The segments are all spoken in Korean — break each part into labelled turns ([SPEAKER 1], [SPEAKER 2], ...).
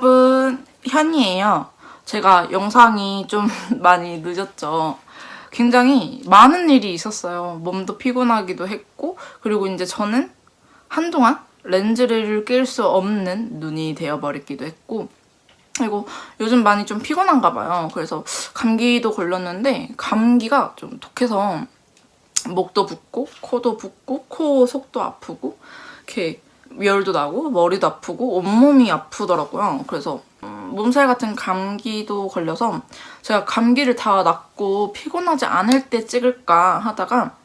[SPEAKER 1] 여러분, 현이에요. 제가 영상이 좀 많이 늦었죠. 굉장히 많은 일이 있었어요. 몸도 피곤하기도 했고, 그리고 이제 저는 한동안 렌즈를 낄 수 없는 눈이 되어버리기도 했고, 그리고 요즘 많이 좀 피곤한가 봐요. 그래서 감기도 걸렸는데, 감기가 좀 독해서 목도 붓고, 코도 붓고, 코 속도 아프고, 이렇게 열도 나고, 머리도 아프고, 온몸이 아프더라고요. 그래서 몸살 같은 감기도 걸려서 제가 감기를 다 낫고 피곤하지 않을 때 찍을까 하다가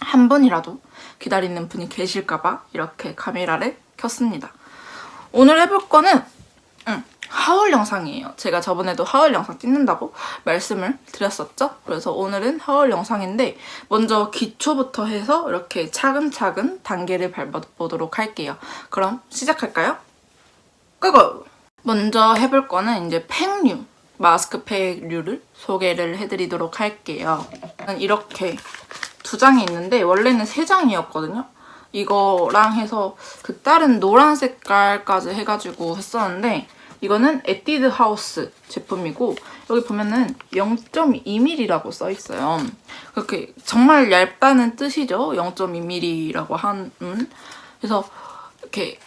[SPEAKER 1] 한 분이라도 기다리는 분이 계실까봐 이렇게 카메라를 켰습니다. 오늘 해볼 거는 하울 영상이에요. 제가 저번에도 하울 영상 찍는다고 말씀을 드렸었죠? 그래서 오늘은 하울 영상인데 먼저 기초부터 해서 이렇게 차근차근 단계를 밟아보도록 할게요. 그럼 시작할까요? 고고! 먼저 해볼 거는 이제 팩류, 마스크팩류를 소개를 해드리도록 할게요. 이렇게 두 장이 있는데 원래는 세 장이었거든요. 이거랑 해서 그 다른 노란 색깔까지 해가지고 했었는데 이거는 에뛰드 하우스 제품이고 여기 보면은 0.2mm라고 써있어요. 그렇게 정말 얇다는 뜻이죠. 0.2mm라고 하는. 그래서 이렇게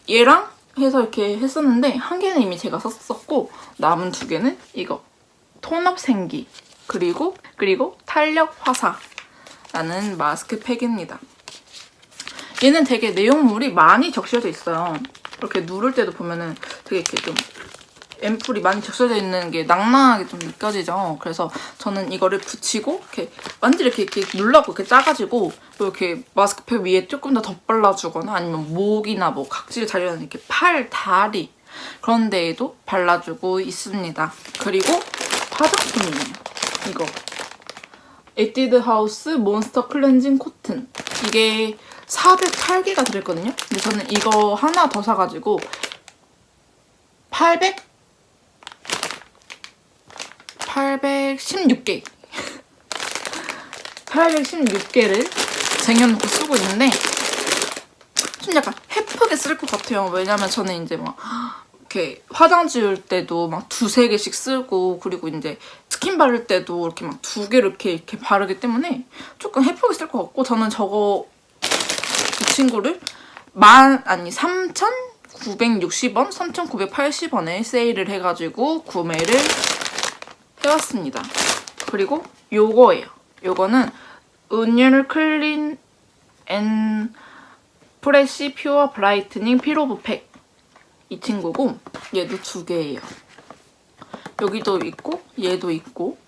[SPEAKER 1] 얘랑 해서 이렇게 했었는데 한 개는 이미 제가 썼었고 남은 두 개는 이거 톤업 생기 그리고 탄력 화사라는 마스크팩입니다. 얘는 되게 내용물이 많이 적셔져 있어요. 이렇게 누를 때도 보면은 되게 이렇게 좀 앰플이 많이 적셔져 있는 게 낭낭하게 좀 느껴지죠. 그래서 저는 이거를 붙이고 이렇게 완전 이렇게 눌러고 이렇게 짜가지고 이렇게 마스크팩 위에 조금 더 덧발라주거나 아니면 목이나 뭐 각질 자리는 이렇게 팔, 다리 그런 데에도 발라주고 있습니다. 그리고 화장품이에요. 이거 에뛰드 하우스 몬스터 클렌징 코튼 이게 408개가 들었거든요. 근데 저는 이거 하나 더 사가지고 816개 816개를 쟁여놓고 쓰고 있는데 좀 약간 헤프게 쓸 것 같아요. 왜냐면 저는 이제 막 이렇게 화장 지울 때도 막 두세 개씩 쓰고 그리고 이제 스킨 바를 때도 이렇게 막 두 개를 이렇게 바르기 때문에 조금 헤프게 쓸 것 같고 저는 이 친구를 3,960원, 3,980원에 세일을 해가지고 구매를 해왔습니다. 그리고 요거예요. 요거는 은율 클린 앤 프레쉬 퓨어 브라이트닝 피로브 팩 이 친구고 얘도 두 개예요. 여기도 있고 얘도 있고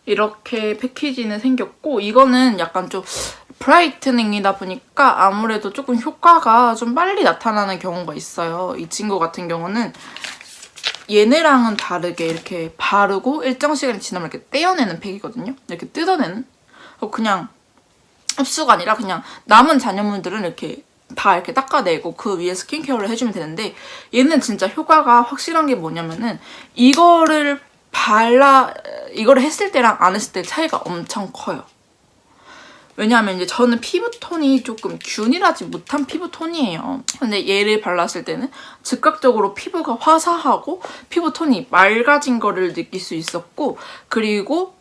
[SPEAKER 1] 이렇게 패키지는 생겼고 이거는 약간 좀 브라이트닝이다 보니까 아무래도 조금 효과가 좀 빨리 나타나는 경우가 있어요. 이 친구 같은 경우는 얘네랑은 다르게 이렇게 바르고 일정 시간이 지나면 이렇게 떼어내는 팩이거든요. 이렇게 뜯어내는. 그냥 흡수가 아니라 그냥 남은 잔여물들은 이렇게 다 이렇게 닦아내고 그 위에 스킨케어를 해주면 되는데 얘는 진짜 효과가 확실한 게 뭐냐면은 이거를 했을 때랑 안 했을 때 차이가 엄청 커요. 왜냐하면 이제 저는 피부톤이 조금 균일하지 못한 피부톤이에요. 근데 얘를 발랐을 때는 즉각적으로 피부가 화사하고 피부톤이 맑아진 거를 느낄 수 있었고 그리고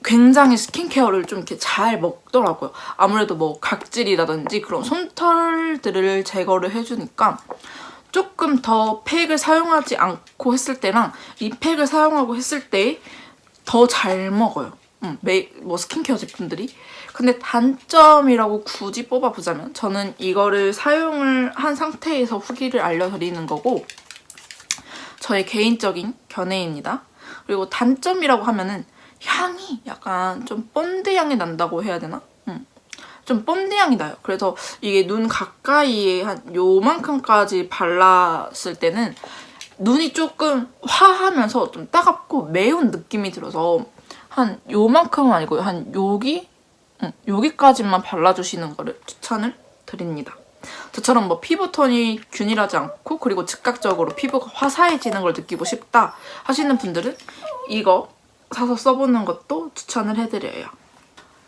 [SPEAKER 1] 굉장히 스킨케어를 좀 이렇게 잘 먹더라고요. 아무래도 뭐 각질이라든지 그런 솜털들을 제거를 해주니까 조금 더 팩을 사용하지 않고 했을 때랑 이 팩을 사용하고 했을 때 더 잘 먹어요. 뭐 스킨케어 제품들이. 근데 단점이라고 굳이 뽑아보자면 저는 이거를 사용을 한 상태에서 후기를 알려드리는 거고 저의 개인적인 견해입니다. 그리고 단점이라고 하면은 향이 약간 좀 본드 향이 난다고 해야 되나? 좀 본드 향이 나요. 그래서 이게 눈 가까이에 한 요만큼까지 발랐을 때는 눈이 조금 화하면서 좀 따갑고 매운 느낌이 들어서 한 요만큼은 아니고 한 여기까지만 발라주시는 거를 추천을 드립니다. 저처럼 뭐 피부톤이 균일하지 않고 그리고 즉각적으로 피부가 화사해지는 걸 느끼고 싶다 하시는 분들은 이거 사서 써보는 것도 추천을 해드려요.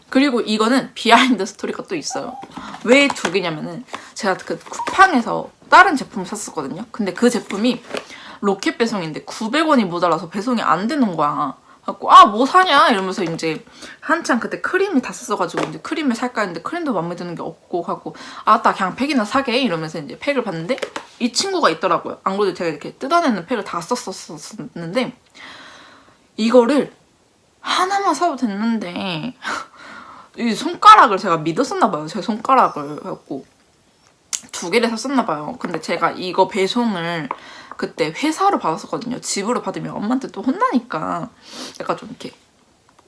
[SPEAKER 1] 그리고 이거는 비하인드 스토리가 또 있어요. 왜 두 개냐면은 제가 그 쿠팡에서 다른 제품을 샀었거든요. 근데 그 제품이 로켓 배송인데 900원이 모자라서 배송이 안 되는 거야. 갖고 뭐 사냐 이러면서 이제 한창 그때 크림이 다 썼어가지고 이제 크림을 살까 했는데 크림도 마음에 드는 게 없고 하고 나 그냥 팩이나 사게 이러면서 이제 팩을 봤는데 이 친구가 있더라고요. 안 그래도 제가 이렇게 뜯어내는 팩을 다 썼었는데 이거를 하나만 사도 됐는데 이 손가락을 제가 믿었었나 봐요. 제 손가락을 갖고 2개를 샀었나 봐요. 근데 제가 이거 배송을 그때 회사로 받았었거든요. 집으로 받으면 엄마한테 또 혼나니까 약간 좀 이렇게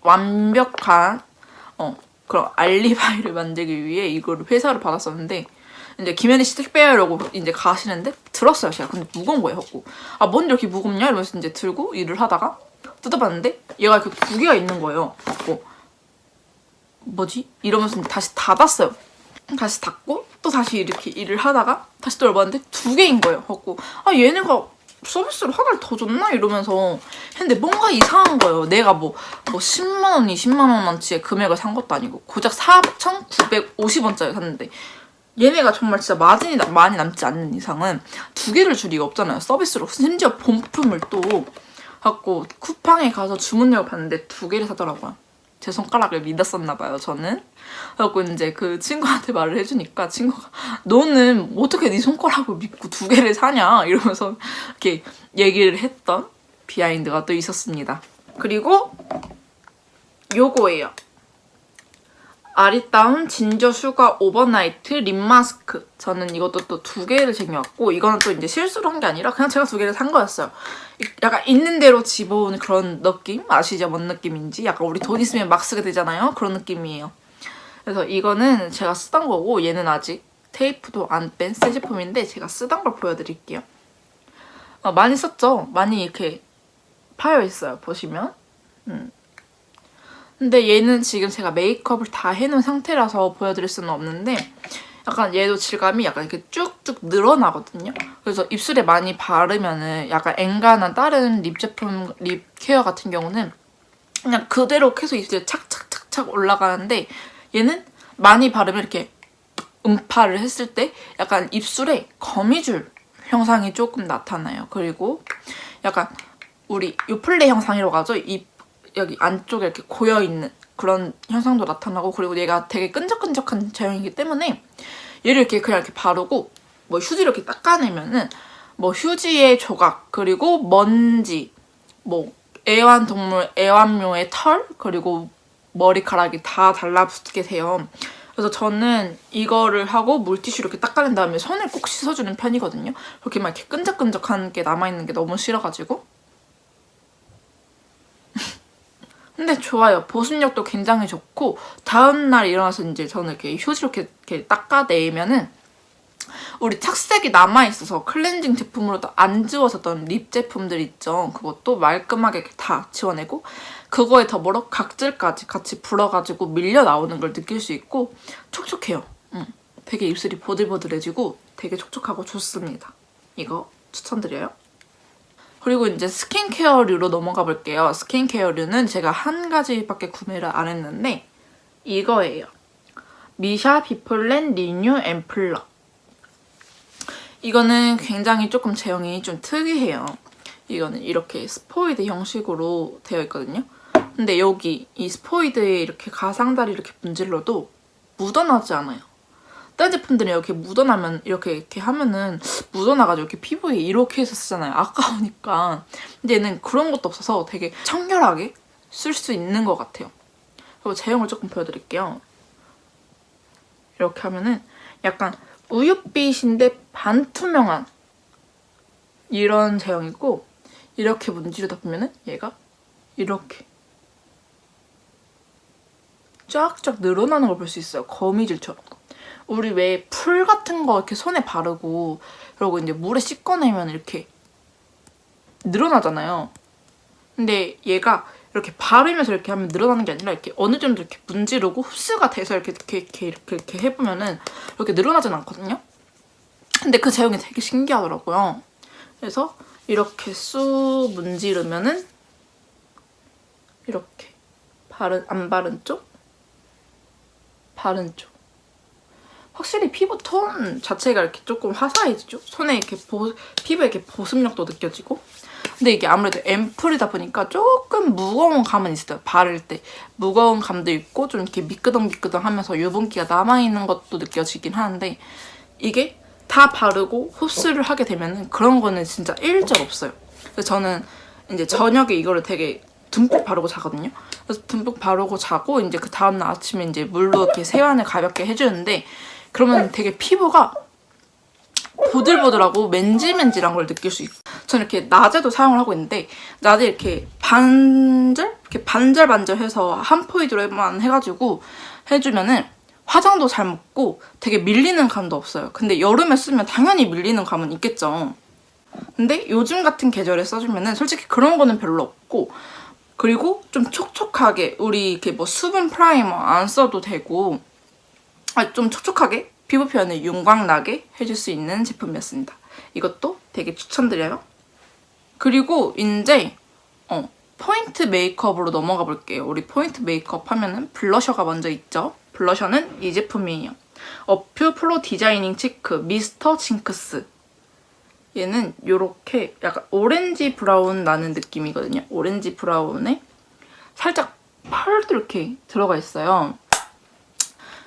[SPEAKER 1] 완벽한 그런 알리바이를 만들기 위해 이거를 회사로 받았었는데 이제 김현희 씨 택배하려고 이제 가시는데 들었어요. 제가 근데 무거운 거예요. 갖고 뭔데 이렇게 무겁냐 이러면서 이제 들고 일을 하다가 뜯어봤는데 얘가 이렇게 2개가 있는 거예요. 갖고 뭐지? 이러면서 다시 닫았어요. 다시 닫고 또 다시 이렇게 일을 하다가 다시 또 열어봤는데 2개인 거예요. 갖고 얘네가 서비스로 하나를 더 줬나? 이러면서 했는데 뭔가 이상한 거예요. 내가 뭐 10만 원, 20만 원어치의 금액을 산 것도 아니고 고작 4,950원짜리 샀는데 얘네가 정말 진짜 마진이 많이 남지 않는 이상은 2개를 줄 리가 없잖아요. 서비스로. 심지어 본품을 또 갖고 쿠팡에 가서 주문력을 봤는데 2개를 사더라고요. 제 손가락을 믿었었나 봐요, 저는. 그래갖고 이제 그 친구한테 말을 해주니까 친구가 너는 어떻게 네 손가락을 믿고 2개를 사냐 이러면서 이렇게 얘기를 했던 비하인드가 또 있었습니다. 그리고 요거예요. 아리따움 진저 슈가 오버나이트 립 마스크. 저는 이것도 또 2개를 챙겨왔고 이거는 또 이제 실수로 한 게 아니라 그냥 제가 2개를 산 거였어요. 약간 있는 대로 집어온 그런 느낌? 아시죠? 뭔 느낌인지? 약간 우리 돈 있으면 막 쓰게 되잖아요? 그런 느낌이에요. 그래서 이거는 제가 쓰던 거고 얘는 아직 테이프도 안 뺀 새 제품인데 제가 쓰던 걸 보여드릴게요. 많이 썼죠? 많이 이렇게 파여있어요. 보시면. 근데 얘는 지금 제가 메이크업을 다 해놓은 상태라서 보여드릴 수는 없는데 약간 얘도 질감이 약간 이렇게 쭉쭉 늘어나거든요. 그래서 입술에 많이 바르면은 약간 엔간한 다른 립 제품, 립 케어 같은 경우는 그냥 그대로 계속 입술에 착착착착 올라가는데 얘는 많이 바르면 이렇게 음파를 했을 때 약간 입술에 거미줄 형상이 조금 나타나요. 그리고 약간 우리 요플레 형상이라고 하죠. 여기 안쪽에 이렇게 고여있는 그런 현상도 나타나고 그리고 얘가 되게 끈적끈적한 제형이기 때문에 얘를 이렇게 그냥 이렇게 바르고 뭐 휴지로 이렇게 닦아내면은 뭐 휴지의 조각 그리고 먼지 뭐 애완동물 애완묘의 털 그리고 머리카락이 다 달라붙게 돼요. 그래서 저는 이거를 하고 물티슈로 이렇게 닦아낸 다음에 손을 꼭 씻어주는 편이거든요. 그렇게 막 이렇게 끈적끈적한 게 남아있는 게 너무 싫어가지고. 근데 좋아요. 보습력도 굉장히 좋고 다음날 일어나서 이제 저는 이렇게 휴지로 이렇게 닦아내면은 우리 착색이 남아있어서 클렌징 제품으로도 안 지워졌던 립 제품들 있죠. 그것도 말끔하게 다 지워내고 그거에 더불어 각질까지 같이 불어가지고 밀려 나오는 걸 느낄 수 있고 촉촉해요. 되게 입술이 보들보들해지고 되게 촉촉하고 좋습니다. 이거 추천드려요. 그리고 이제 스킨케어류로 넘어가 볼게요. 스킨케어류는 제가 한 가지밖에 구매를 안 했는데 이거예요. 미샤 비폴렌 리뉴 앰플러. 이거는 굉장히 조금 제형이 좀 특이해요. 이거는 이렇게 스포이드 형식으로 되어 있거든요. 근데 여기 이 스포이드에 이렇게 가상다리 이렇게 문질러도 묻어나지 않아요. 다른 제품들은 이렇게 묻어나면 이렇게 하면은 묻어나가지고 이렇게 피부에 이렇게 해서 쓰잖아요. 아까우니까. 근데 얘는 그런 것도 없어서 되게 청결하게 쓸 수 있는 것 같아요. 그리고 제형을 조금 보여드릴게요. 이렇게 하면은 약간 우윳빛인데 반투명한 이런 제형이고 이렇게 문지르다 보면은 얘가 이렇게 쫙쫙 늘어나는 걸 볼 수 있어요. 거미줄처럼. 우리 왜 풀 같은 거 이렇게 손에 바르고 그러고 이제 물에 씻어내면 이렇게 늘어나잖아요. 근데 얘가 이렇게 바르면서 이렇게 하면 늘어나는 게 아니라 이렇게 어느 정도 이렇게 문지르고 흡수가 돼서 이렇게 해보면은 이렇게 늘어나진 않거든요. 근데 그 제형이 되게 신기하더라고요. 그래서 이렇게 쑥 문지르면은 이렇게 안 바른 쪽, 바른 쪽. 확실히 피부 톤 자체가 이렇게 조금 화사해지죠? 손에 이렇게 피부에 이렇게 보습력도 느껴지고. 근데 이게 아무래도 앰플이다 보니까 조금 무거운 감은 있어요. 바를 때 무거운 감도 있고 좀 이렇게 미끄덩미끄덩 하면서 유분기가 남아있는 것도 느껴지긴 하는데, 이게 다 바르고 흡수를 하게 되면은 그런 거는 진짜 일절 없어요. 그래서 저는 이제 저녁에 이거를 되게 듬뿍 바르고 자거든요. 그래서 듬뿍 바르고 자고 이제 그 다음날 아침에 이제 물로 이렇게 세안을 가볍게 해주는데, 그러면 되게 피부가 보들보들하고 맨질맨질한 걸 느낄 수 있어요. 저는 이렇게 낮에도 사용을 하고 있는데, 낮에 이렇게 반절반절해서 한 포인트로만 해가지고 해주면은 화장도 잘 먹고 되게 밀리는 감도 없어요. 근데 여름에 쓰면 당연히 밀리는 감은 있겠죠. 근데 요즘 같은 계절에 써주면은 솔직히 그런 거는 별로 없고, 그리고 좀 촉촉하게, 우리 이렇게 뭐 수분 프라이머 안 써도 되고 좀 촉촉하게 피부 표현을 윤곽나게 해줄 수 있는 제품이었습니다. 이것도 되게 추천드려요. 그리고 이제 포인트 메이크업으로 넘어가 볼게요. 우리 포인트 메이크업 하면은 블러셔가 먼저 있죠. 블러셔는 이 제품이에요. 어퓨 프로 디자이닝 치크 미스터 징크스. 얘는 이렇게 약간 오렌지 브라운 나는 느낌이거든요. 오렌지 브라운에 살짝 펄도 이렇게 들어가 있어요.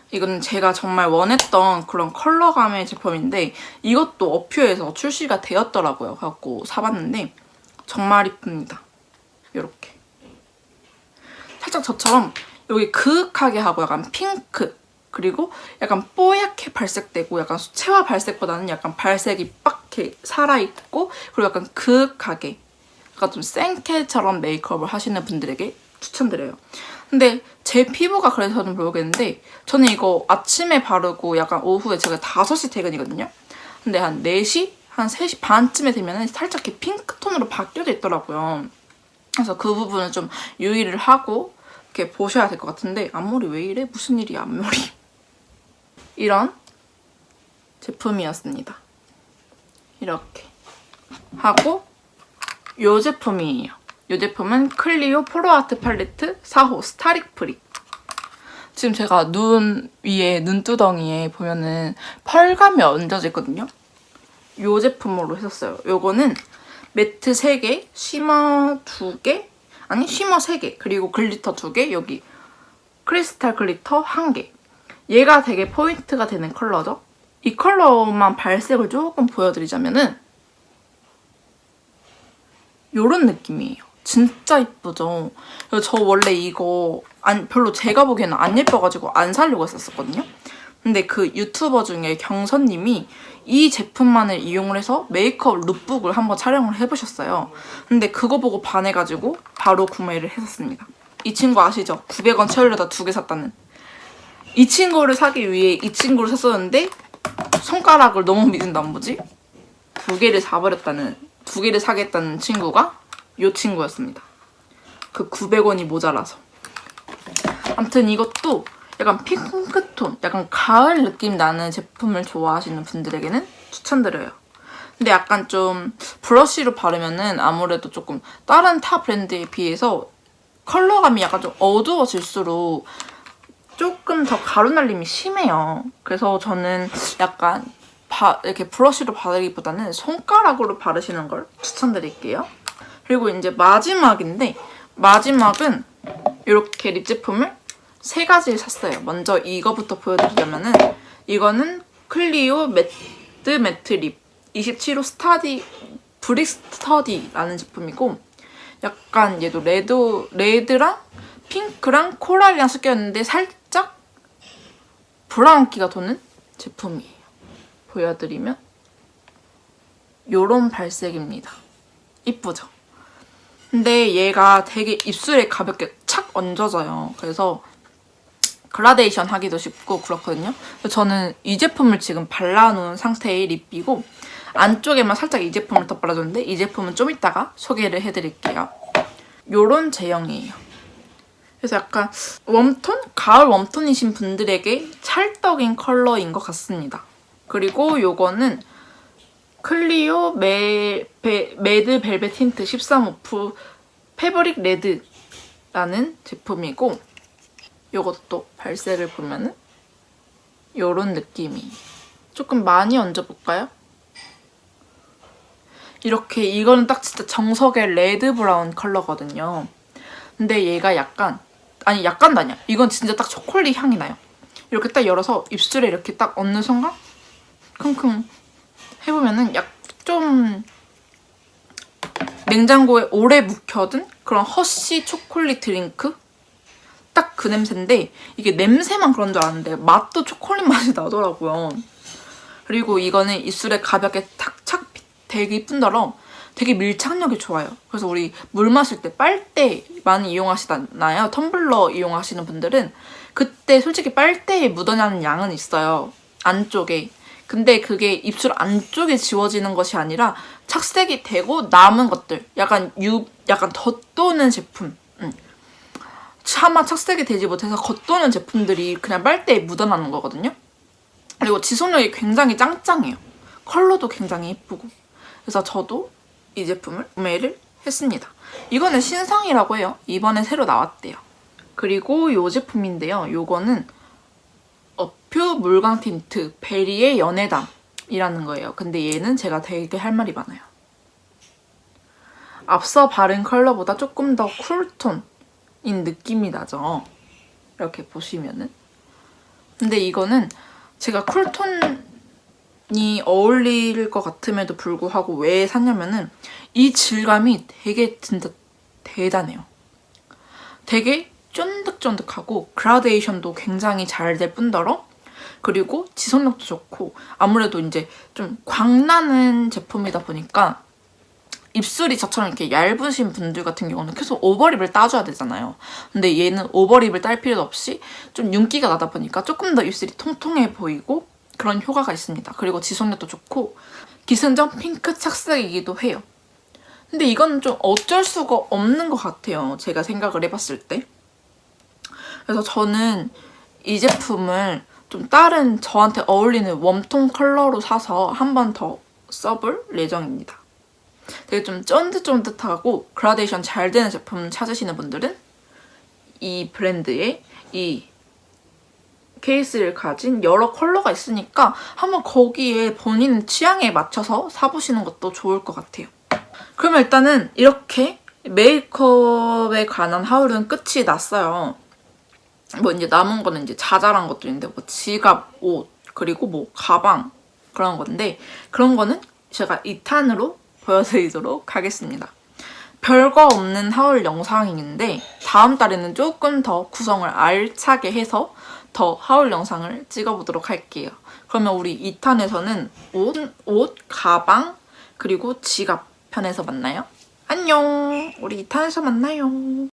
[SPEAKER 1] 이거는 제가 정말 원했던 그런 컬러감의 제품인데, 이것도 어퓨에서 출시가 되었더라고요. 그래갖고 사봤는데 정말 이쁩니다. 이렇게 살짝 저처럼 여기 그윽하게 하고 약간 핑크, 그리고 약간 뽀얗게 발색되고, 약간 수채화 발색보다는 약간 발색이 빡 이렇게 살아있고, 그리고 약간 그윽하게 약간 좀 생케처럼 메이크업을 하시는 분들에게 추천드려요. 근데 제 피부가 그래서는 모르겠는데, 저는 이거 아침에 바르고 약간 오후에, 제가 5시 퇴근이거든요. 근데 한 4시? 한 3시 반쯤에 되면 살짝 이렇게 핑크톤으로 바뀌어져 있더라고요. 그래서 그 부분은 좀 유의를 하고 이렇게 보셔야 될 것 같은데, 앞머리 왜 이래? 무슨 일이야, 앞머리. 이런 제품이었습니다. 이렇게 하고, 이 제품이에요. 이 제품은 클리오 포로아트 팔레트 4호 스타릭 프리. 지금 제가 눈 위에, 눈두덩이에 보면은 펄감이 얹어져 있거든요. 이 제품으로 했었어요. 요거는 매트 3개, 쉬머 2개, 아니 쉬머 3개, 그리고 글리터 2개, 여기 크리스탈 글리터 1개. 얘가 되게 포인트가 되는 컬러죠. 이 컬러만 발색을 조금 보여드리자면은 요런 느낌이에요. 진짜 이쁘죠? 저 원래 이거 별로 제가 보기에는 안 예뻐가지고 안 사려고 했었거든요. 근데 그 유튜버 중에 경선님이 이 제품만을 이용을 해서 메이크업 룩북을 한번 촬영을 해보셨어요. 근데 그거 보고 반해가지고 바로 구매를 했었습니다. 이 친구 아시죠? 900원 채우려다 2개 샀다는. 이 친구를 사기 위해 이 친구를 샀었는데 손가락을 너무 믿은 나머지 2개를 사버렸다는, 2개를 사겠다는 친구가 이 친구였습니다. 그 900원이 모자라서. 아무튼 이것도 약간 핑크톤, 약간 가을 느낌 나는 제품을 좋아하시는 분들에게는 추천드려요. 근데 약간 좀 브러쉬로 바르면은 아무래도 조금 다른 타 브랜드에 비해서 컬러감이 약간 좀 어두워질수록 조금 더 가루 날림이 심해요. 그래서 저는 약간 이렇게 브러쉬로 바르기보다는 손가락으로 바르시는 걸 추천드릴게요. 그리고 이제 마지막인데, 마지막은 이렇게 립 제품을 3가지를 샀어요. 먼저 이거부터 보여드리자면은, 이거는 클리오 매트 립 27호 브릭 스터디라는 제품이고, 약간 얘도 레드랑 핑크랑 코랄이랑 섞여있는데 살짝 브라운기가 도는 제품이에요. 보여드리면 요런 발색입니다. 이쁘죠? 근데 얘가 되게 입술에 가볍게 착 얹어져요. 그래서 그라데이션 하기도 쉽고 그렇거든요. 저는 이 제품을 지금 발라놓은 상태의 립이고, 안쪽에만 살짝 이 제품을 더 발라줬는데 이 제품은 좀 이따가 소개를 해드릴게요. 요런 제형이에요. 그래서 약간 웜톤? 가을 웜톤이신 분들에게 찰떡인 컬러인 것 같습니다. 그리고 요거는 클리오 매드 벨벳 틴트 13호프 패브릭 레드라는 제품이고, 요것도 발색을 보면은 요런 느낌이. 조금 많이 얹어볼까요? 이렇게 이거는 딱 진짜 정석의 레드 브라운 컬러거든요. 근데 얘가 약간 약간도 아니야. 이건 진짜 딱 초콜릿 향이 나요. 이렇게 딱 열어서 입술에 이렇게 딱 얹는 순간 킁킁 해보면은 좀 냉장고에 오래 묵혀둔 그런 허쉬 초콜릿 드링크? 딱 그 냄새인데 이게 냄새만 그런 줄 알았는데 맛도 초콜릿 맛이 나더라고요. 그리고 이거는 입술에 가볍게 탁착 되게 뿐더러 되게 밀착력이 좋아요. 그래서 우리 물 마실 때 빨대 많이 이용하시잖아요. 텀블러 이용하시는 분들은 그때 솔직히 빨대에 묻어나는 양은 있어요. 안쪽에. 근데 그게 입술 안쪽에 지워지는 것이 아니라 착색이 되고 남은 것들 약간 덧도는 제품 차마 착색이 되지 못해서 겉도는 제품들이 그냥 빨대에 묻어나는 거거든요. 그리고 지속력이 굉장히 짱짱해요. 컬러도 굉장히 예쁘고. 그래서 저도 이 제품을 구매를 했습니다. 이거는 신상이라고 해요. 이번에 새로 나왔대요. 그리고 이 제품인데요. 이거는 어퓨 물광 틴트 베리의 연애담이라는 거예요. 근데 얘는 제가 되게 할 말이 많아요. 앞서 바른 컬러보다 조금 더 쿨톤인 느낌이 나죠. 이렇게 보시면은. 근데 이거는 제가 쿨톤이 어울릴 것 같음에도 불구하고 왜 샀냐면은 이 질감이 되게 진짜 대단해요. 되게 쫀득쫀득하고 그라데이션도 굉장히 잘 될 뿐더러 그리고 지속력도 좋고 아무래도 이제 좀 광나는 제품이다 보니까 입술이 저처럼 이렇게 얇으신 분들 같은 경우는 계속 오버립을 따줘야 되잖아요. 근데 얘는 오버립을 딸 필요도 없이 좀 윤기가 나다 보니까 조금 더 입술이 통통해 보이고 그런 효과가 있습니다. 그리고 지속력도 좋고 기승전 핑크 착색이기도 해요. 근데 이건 좀 어쩔 수가 없는 것 같아요. 제가 생각을 해봤을 때. 그래서 저는 이 제품을 좀 다른 저한테 어울리는 웜톤 컬러로 사서 한 번 더 써볼 예정입니다. 되게 좀 쫀득쫀득하고 그라데이션 잘 되는 제품 찾으시는 분들은 이 브랜드의 이 케이스를 가진 여러 컬러가 있으니까 한번 거기에 본인 취향에 맞춰서 사보시는 것도 좋을 것 같아요. 그러면 일단은 이렇게 메이크업에 관한 하울은 끝이 났어요. 뭐 이제 남은 거는 이제 자잘한 것도 있는데 뭐 지갑, 옷, 그리고 뭐 가방 그런 건데 그런 거는 제가 2탄으로 보여드리도록 하겠습니다. 별거 없는 하울 영상인데 다음 달에는 조금 더 구성을 알차게 해서 더 하울 영상을 찍어보도록 할게요. 그러면 우리 2탄에서는 옷, 가방, 그리고 지갑 편에서 만나요. 안녕! 우리 2탄에서 만나요.